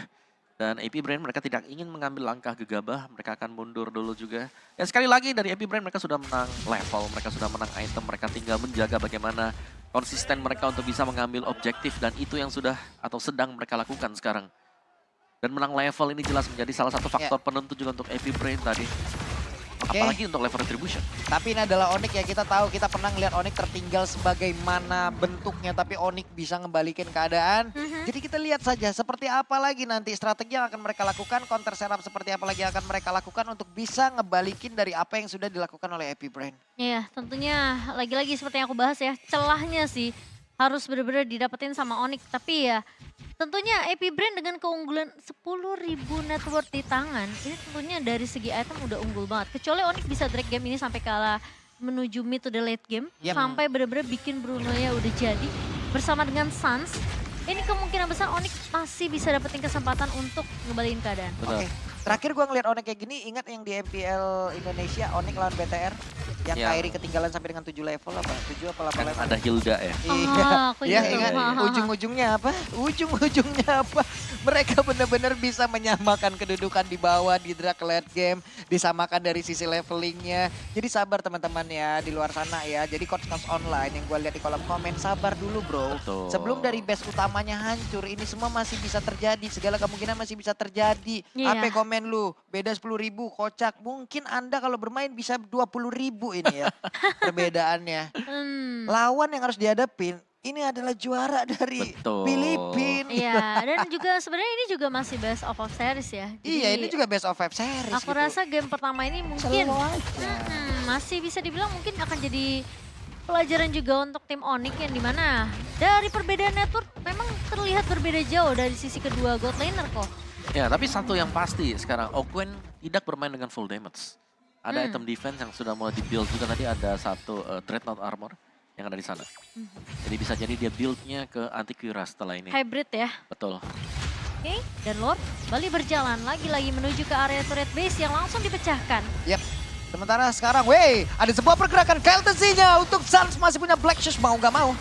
Dan AP Brand mereka tidak ingin mengambil langkah gegabah, mereka akan mundur dulu juga. Dan sekali lagi dari AP Brand mereka sudah menang level, mereka sudah menang item, mereka tinggal menjaga bagaimana konsisten mereka untuk bisa mengambil objektif. Dan itu yang sudah atau sedang mereka lakukan sekarang. Dan menang level ini jelas menjadi salah satu faktor penentu juga untuk AP Brand tadi. Apalagi untuk level retribution.
Tapi ini adalah Onyx ya, kita tahu, kita pernah ngeliat Onyx tertinggal sebagaimana bentuknya, tapi Onyx bisa ngembalikin keadaan. Jadi kita lihat saja seperti apa lagi nanti strategi yang akan mereka lakukan, counter setup seperti apa lagi yang akan mereka lakukan untuk bisa ngebalikin dari apa yang sudah dilakukan oleh AP Brand.
Iya, tentunya lagi-lagi seperti yang aku bahas ya, celahnya sih harus benar-benar didapetin sama Onyx. Tapi ya tentunya AP Brand dengan keunggulan 10.000 net worth di tangan, ini tentunya dari segi item udah unggul banget. Kecuali Onyx bisa drag game ini sampai kalah menuju mid to the late game. Sampai benar-benar bikin Bruno-nya udah jadi. Bersama dengan Sans, ini kemungkinan besar Onyx masih bisa dapetin kesempatan untuk ngebalikin keadaan.
Oke. Terakhir gue ngeliat Onyx kayak gini, ingat yang di MPL Indonesia, Onyx lawan BTR. Yang
Yang-
Kairi ketinggalan sampai dengan 7 level apa? 7 apa 8
Kan
level?
ada Hilda ya.
Iya,
aku
ya,
gitu.
ingat
Iya, iya.
ujung-ujungnya apa? Ujung-ujungnya apa? Mereka benar-benar bisa menyamakan kedudukan di bawah di drag late game, disamakan dari sisi levelingnya. Jadi sabar teman-teman ya di luar sana ya. Jadi coach online yang gue lihat di kolom komen, sabar dulu bro.
Betul.
Sebelum dari base utamanya hancur, ini semua masih bisa terjadi. Segala kemungkinan masih bisa terjadi.
Iya.
Apa komen lu? Beda 10.000 kocak. Mungkin Anda kalau bermain bisa 20.000 ini ya perbedaannya. Lawan yang harus dihadapin ini adalah juara dari
Betul.
Filipina.
Iya, dan juga sebenarnya ini juga masih best of series ya.
Iya, ini
Jadi,
juga best of 5 series
aku
gitu.
rasa game pertama ini mungkin
Slow aja.
masih bisa dibilang mungkin akan jadi pelajaran juga untuk tim Onyx yang dimana dari perbedaan network memang terlihat berbeda jauh dari sisi kedua god laner kok.
Ya, tapi satu yang pasti sekarang Ogwen tidak bermain dengan full damage. Ada item defense yang sudah mulai di-build juga tadi, ada satu Dreadnought Armor yang ada di sana. Jadi bisa jadi dia build-nya ke anti-Cuirass setelah ini.
Hybrid ya.
Betul.
Oke, dan Lord kembali berjalan lagi-lagi menuju ke area turret base yang langsung dipecahkan.
Yep. Sementara sekarang, ada sebuah pergerakan Keltesinya untuk Suns masih punya Black Shoes, mau nggak mau.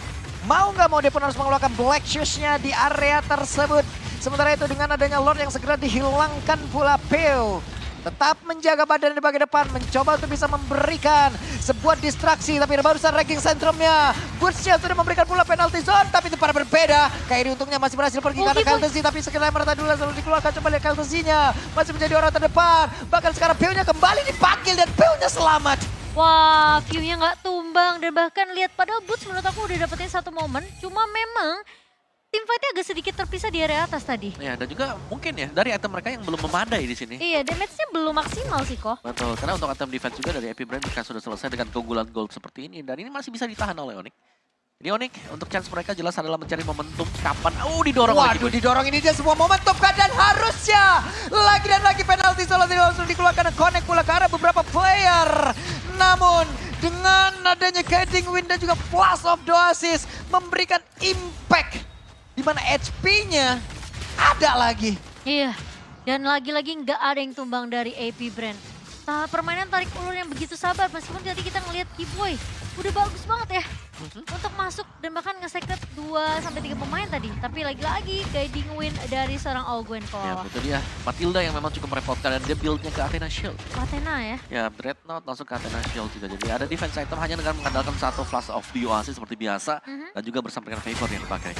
Mau nggak mau dia pun harus mengeluarkan Black Shoes-nya di area tersebut. Sementara itu dengan adanya Lord yang segera dihilangkan pula Peo. Tetap menjaga badan di bagian depan, mencoba untuk bisa memberikan sebuah distraksi. Tapi ada barusan ranking sentrumnya. Boots-nya sudah memberikan pula penalty zone, tapi itu pada berbeda. Kairi untungnya masih berhasil pergi karena Keltesi, tapi sekedar merata dulu selalu dikeluarkan. Coba lihat Keltesinya, masih menjadi orang terdepan. Bahkan sekarang Peo-nya kembali dipanggil dan Peo-nya selamat.
Wah, view-nya nggak tumbang dan bahkan lihat padahal Boots menurut aku udah dapetin satu momen. Cuma memang tim fight-nya agak sedikit terpisah di area atas tadi.
Ya, dan juga mungkin ya dari item mereka yang belum memadai di sini.
Iya, damage-nya belum maksimal sih kok.
Betul, karena untuk item defense juga dari Epic Brand mereka sudah selesai dengan keunggulan gold seperti ini. Dan ini masih bisa ditahan oleh Onyx. Jadi Onyx untuk chance mereka jelas adalah mencari momentum kapan. Didorong lagi.
Waduh, didorong ini dia semua momentum kan, dan harusnya lagi dan lagi penalti solo langsung dikeluarkan dan connect pula ke arah beberapa player. Namun dengan adanya guiding wind dan juga flash of the assist memberikan impact di mana HP-nya ada lagi.
Iya, dan lagi-lagi nggak ada yang tumbang dari AP Brand. Nah, permainan tarik ulur yang begitu sabar, meskipun tadi kita ngelihat Keyboy udah bagus banget ya untuk masuk dan bahkan nge-secret 2-3 pemain tadi. Tapi lagi-lagi guiding win dari seorang Ogwen kok.
Ya, itu dia. Matilda yang memang cukup merepotkan dan dia build-nya ke Athena Shield.
Athena ya.
Ya, Dreadnought langsung ke Athena Shield juga. Jadi ada defense item hanya dengan mengandalkan satu Flash of the Oasis seperti biasa. Dan juga bersama dengan Favor yang dipakai.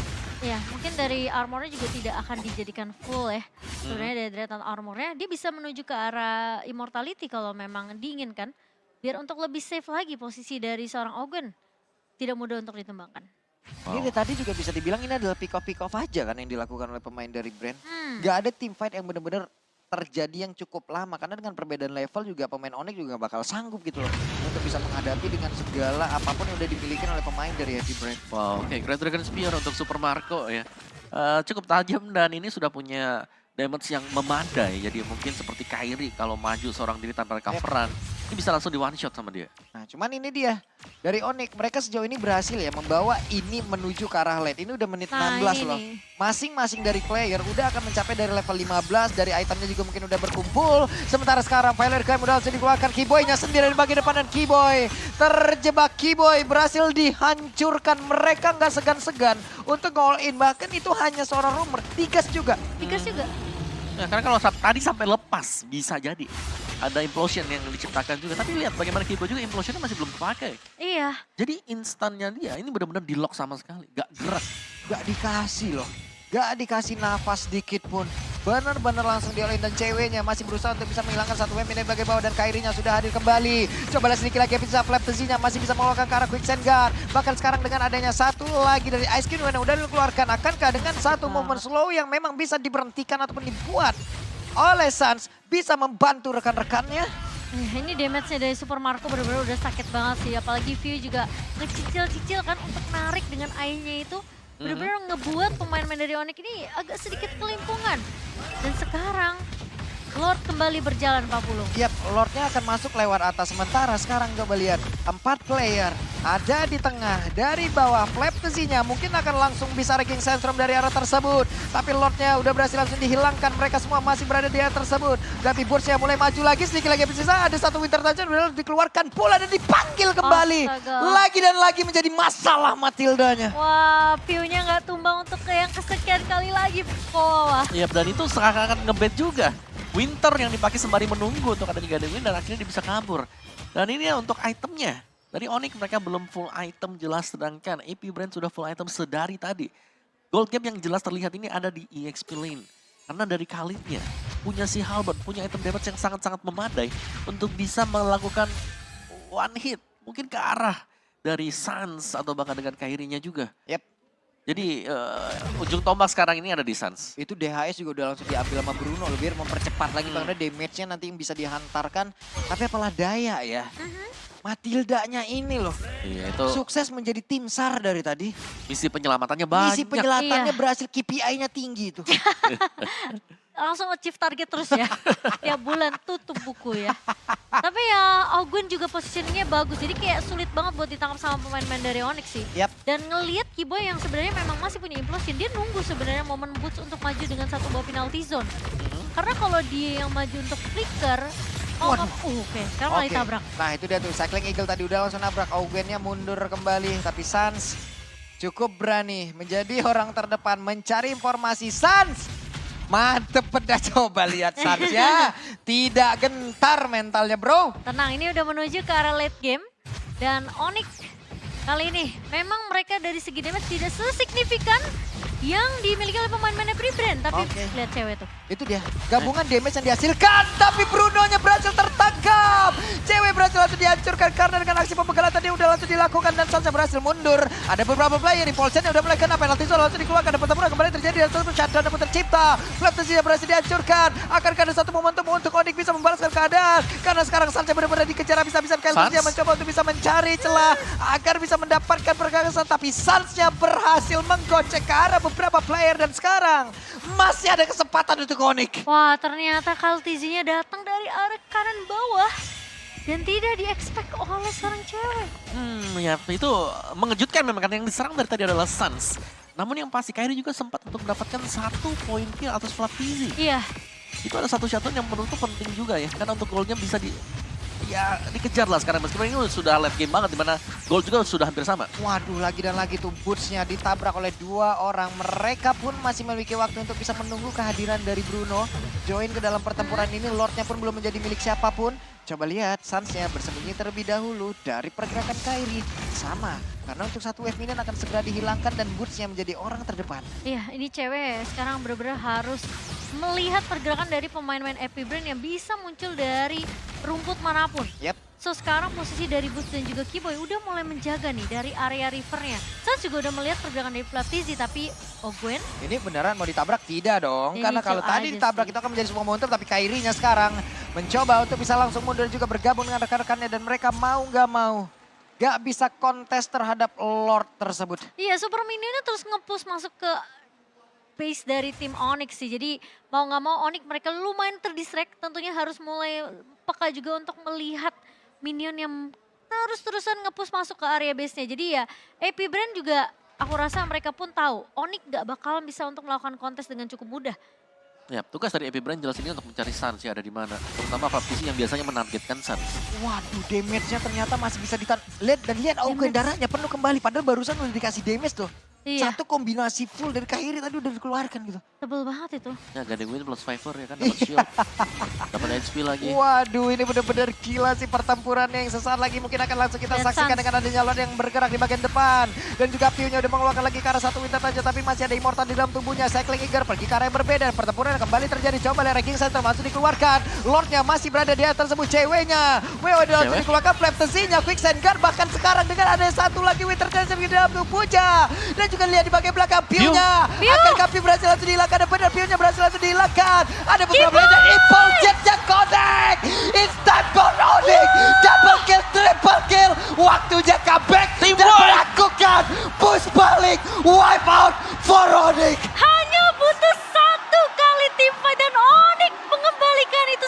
Ya, mungkin dari armornya juga tidak akan dijadikan full ya. Sebenarnya dari Dreadnought armornya, dia bisa menuju ke arah Immortality kalau memang diinginkan. Biar untuk lebih safe lagi posisi dari seorang Ogwen. Tidak mudah untuk ditembangkan.
Wow.
Ini dari tadi juga bisa dibilang ini adalah pick off aja kan yang dilakukan oleh pemain dari Brand. Gak ada team fight yang benar-benar terjadi yang cukup lama. Karena dengan perbedaan level juga pemain Onyx juga bakal sanggup gitu loh. Untuk bisa menghadapi dengan segala apapun yang udah dimiliki oleh pemain dari Heavy Brand.
Wow, oke. Great Dragon Spear untuk Super Marco ya. Cukup tajam dan ini sudah punya damage yang memadai. Jadi mungkin seperti Kairi kalau maju seorang diri tanpa recoveran. Ini bisa langsung di one shot sama dia.
Nah cuman ini dia, dari Onyx mereka sejauh ini berhasil ya membawa ini menuju ke arah late. Ini udah menit 16 loh. Masing-masing dari player udah akan mencapai dari level 15, dari itemnya juga mungkin udah berkumpul. Sementara sekarang Violet Crime udah langsung dikeluarkan, Keyboy-nya sendiri di bagian depan dan Keyboy terjebak. Keyboy berhasil dihancurkan, mereka nggak segan-segan untuk all in. Bahkan itu hanya seorang rumor, Tigas juga.
Tigas juga.
Nah, karena kalau tadi sampai lepas bisa jadi ada implosion yang diciptakan juga. Tapi lihat bagaimana Kibo juga implosionnya masih belum terpakai.
Iya.
Jadi instannya dia ini benar-benar di lock sama sekali. Gak gerak.
Gak dikasih loh. Gak dikasih nafas dikit pun. Bener-bener langsung diolahin dan ceweknya masih berusaha untuk bisa menghilangkan satu web ini bagai bawah dan Kairinya sudah hadir kembali. Coba lihat sedikit lagi bisa flap tensinya masih bisa mengeluarkan ke arah Quicksand Guard. Bahkan sekarang dengan adanya satu lagi dari Ice Queen yang udah dikeluarkan, akankah dengan satu momen slow yang memang bisa diberhentikan ataupun dibuat oleh Suns bisa membantu rekan-rekannya?
Ini damage-nya dari Super Marco benar-benar udah sakit banget sih. Apalagi View juga ngecicil-cicil kan untuk narik dengan airnya itu. Benar-benar ngebuat pemain-pemain dari Onyx ini agak sedikit kelimpungan. Dan sekarang Lord kembali berjalan Pak Pulung.
Yap, Lordnya akan masuk lewat atas. Sementara sekarang coba lihat, 4 player ada di tengah. Dari bawah, Flaptesinya mungkin akan langsung bisa wrecking Sandstorm dari arah tersebut. Tapi Lordnya udah berhasil langsung dihilangkan. Mereka semua masih berada di arah tersebut. Tapi Burstnya mulai maju lagi, sedikit lagi bersisa. Ada satu Winter Touch udah dikeluarkan pula dan dipanggil kembali.
Astaga.
Lagi dan lagi menjadi masalah Matildanya.
Wah, view-nya nggak tumbang untuk ke yang kesekian kali lagi. Wah,
Iya, dan itu seakan-akan ngebet juga. Winter yang dipakai sembari menunggu untuk adanya Garden Wind dan akhirnya dia bisa kabur. Dan ini ya untuk itemnya. Dari Onyx mereka belum full item jelas, sedangkan AP Brand sudah full item sedari tadi. Gold gap yang jelas terlihat ini ada di EXP lane. Karena dari Khalidnya punya si Halberd, punya item damage yang sangat-sangat memadai untuk bisa melakukan one hit. Mungkin ke arah dari Sans atau bahkan dengan Kairinya juga.
Yap.
Jadi ujung tombak sekarang ini ada di Sans.
Itu DHS juga udah langsung diambil sama Bruno biar mempercepat lagi karena damage-nya nanti yang bisa dihantarkan. Tapi apalah daya ya. Matildanya ini loh.
Iya, itu
Sukses menjadi tim SAR dari tadi.
misi penyelamatannya banyak.
Misi penyelatannya
Iya.
berhasil, KPI-nya tinggi itu.
langsung achieve target terus ya. Tiap bulan tutup buku ya. Tapi ya Augun juga positioningnya bagus. Jadi kayak sulit banget buat ditangkap sama pemain-pemain dari Onyx sih.
Yap.
Dan ngelihat Kiboy yang sebenarnya memang masih punya implosion. Dia nunggu sebenarnya momen Boots untuk maju dengan satu bawah penalty zone. Karena kalau dia yang maju untuk flicker,
Waduh.
oke. Sekarang malah
Oke.
ditabrak.
Nah itu dia tuh, Cycling Eagle tadi udah langsung nabrak. Augennya mundur kembali. Tapi Sans cukup berani menjadi orang terdepan mencari informasi. Sans! Mantep pedah, coba lihat Sans ya. Tidak gentar mentalnya bro.
Tenang, ini udah menuju ke arah late game. Dan Onyx kali ini memang mereka dari segi damage tidak sesignifikan yang dimiliki oleh pemain-pemain Free Brand. Tapi
Oke.
lihat cewek tuh.
Itu dia, gabungan damage yang dihasilkan. Tapi Bruno-nya berhasil tertangkap. Cewek berhasil langsung dihancurkan karena dengan aksi pembegalan tadi udah langsung dilakukan. Dan Sansa berhasil mundur. Ada beberapa player di Paulsen yang udah mulai kena penalti zone langsung dikeluarkan. Dan pertempuran kembali terjadi dan satu shutdown pun tercipta. Flaptesinya berhasil dihancurkan. Akankah ada satu momentum untuk Onyx bisa membalaskan keadaan. Karena sekarang Sansa benar-benar dikejar habis-habisan. Kelsey mencoba untuk bisa mencari celah agar bisa mendapatkan pergagasan. Tapi Sansnya berhasil menggocek ke arah beberapa player. Dan sekarang masih ada kesempatan untuk Onyx.
Wah, ternyata Kaltizinya datang dari arah kanan bawah. Dan tidak di-expect oleh seorang cewek.
Ya itu mengejutkan memang karena yang diserang dari tadi adalah Sans. Namun yang pasti Kairi juga sempat untuk mendapatkan 1 poin kill atas Flaptizi.
Iya,
Itu ada satu shutdown yang menurutku penting juga ya. Karena untuk goalnya bisa dikejar lah sekarang. Meskipun ini sudah late game banget dimana goal juga sudah hampir sama.
Waduh, lagi dan lagi tuh Boots-nya ditabrak oleh 2 orang. Mereka pun masih memiliki waktu untuk bisa menunggu kehadiran dari Bruno. Join ke dalam pertempuran ini, Lordnya pun belum menjadi milik siapapun. Coba lihat, Sans-nya bersembunyi terlebih dahulu dari pergerakan Kairi. Sama, karena untuk satu wave minion akan segera dihilangkan dan Boots-nya menjadi orang terdepan.
iya ini cewek sekarang benar-benar harus melihat pergerakan dari pemain-pemain Epic Brand yang bisa muncul dari rumput manapun.
Yap.
So sekarang posisi dari Boots dan juga Kiboy udah mulai menjaga nih dari area rivernya. Sans juga udah melihat pergerakan dari Flaptizi tapi Ogwen
Ini beneran mau ditabrak? Tidak dong.
Ini
Karena kalau
chill
tadi
aja
ditabrak
sih.
itu akan menjadi sebuah momentum. Tapi Kairinya sekarang mencoba untuk bisa langsung mundur juga bergabung dengan rekan-rekannya. Dan mereka mau nggak mau nggak bisa kontes terhadap Lord tersebut.
iya, Super Minionnya terus nge-push masuk ke base dari tim Onyx sih. Jadi mau nggak mau Onyx mereka lumayan terdistract. Tentunya harus mulai peka juga untuk melihat minion yang terus-terusan nge-push masuk ke area base-nya. Jadi ya AP Brand juga aku rasa mereka pun tahu Onyx nggak bakalan bisa untuk melakukan kontes dengan cukup mudah.
Ya, tugas dari AP Brand jelas ini untuk mencari Sans ya ada di mana. Terutama Flaptizi yang biasanya menargetkan Sans.
Waduh, damage-nya ternyata masih bisa lihat dan lihat Augen darahnya penuh kembali. Padahal barusan udah dikasih damage tuh.
Iya,
Satu kombinasi full dari Kairi tadi udah dikeluarkan gitu.
tebel banget itu.
Ya, Garden Wind plus Fiver ya kan dapat shield. Dapat HP lagi.
Waduh, ini benar-benar gila sih pertempurannya yang sesaat lagi mungkin akan langsung kita
Dan
saksikan
Sans.
dengan adanya Lord yang bergerak di bagian depan. Dan juga Piu-nya udah mengeluarkan lagi ke arah satu Winter saja, tapi masih ada Immortal di dalam tubuhnya. Cycling Eagle pergi ke arah yang berbeda. Pertempuran yang kembali terjadi. Coba lihat Ranking Center masih dikeluarkan. Lordnya masih berada di atas tersebut. Ceweknya. Wow, udah langsung
Cewek?
dikeluarkan. Flaptesinya, Quicksand Guard. Bahkan sekarang dengan ada satu lagi Winter Dancer di dalam tubuhnya. Dan juga lihat di bagian belakang Piu-nya.
Piu.
Akankah Piu berhasil langsung dihilangkan? Dan benar Piu-nya berhasil langsung dihilangkan. Ada beberapa lainnya. Impulse Jet-nya connect. It's time for Onyx. Double kill, triple kill. Waktunya comeback. Dan melakukan push balik. Wipe out for Onyx.
Hanya butuh satu kali teamfight dan Onyx mengembalikan itu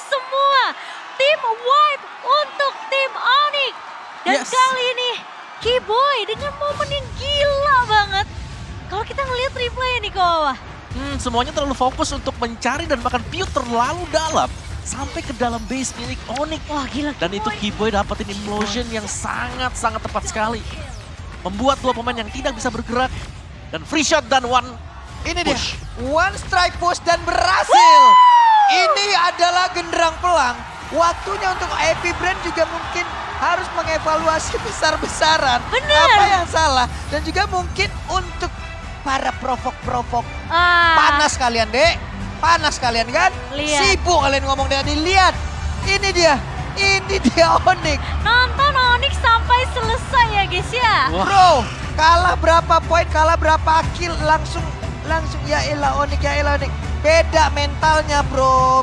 sekali ini. Keyboy dengan momen yang gila banget. Kalau kita ngelihat replay nih ke bawah.
Semuanya terlalu fokus untuk mencari dan bahkan view terlalu dalam. Sampai ke dalam base milik Onyx.
Wah gila.
Dan itu Keyboy dapetin implosion yang sangat-sangat tepat sekali. Membuat dua pemain yang tidak bisa bergerak. Dan free shot dan one
Ini
push.
dia, one strike push dan berhasil. Ini adalah genderang pelang. Waktunya untuk Epic Brand juga mungkin harus mengevaluasi besar-besaran.
Bener.
Apa yang salah. Dan juga mungkin untuk para provok-provok. Panas kalian, Dek. Panas kalian kan?
Lihat.
Sibuk kalian ngomong dengan dilihat. Ini dia Onyx.
Nonton Onyx sampai selesai ya guys ya.
Wah.
Bro, kalah berapa poin, kalah berapa kill langsung ya elah Onyx. Beda mentalnya, bro.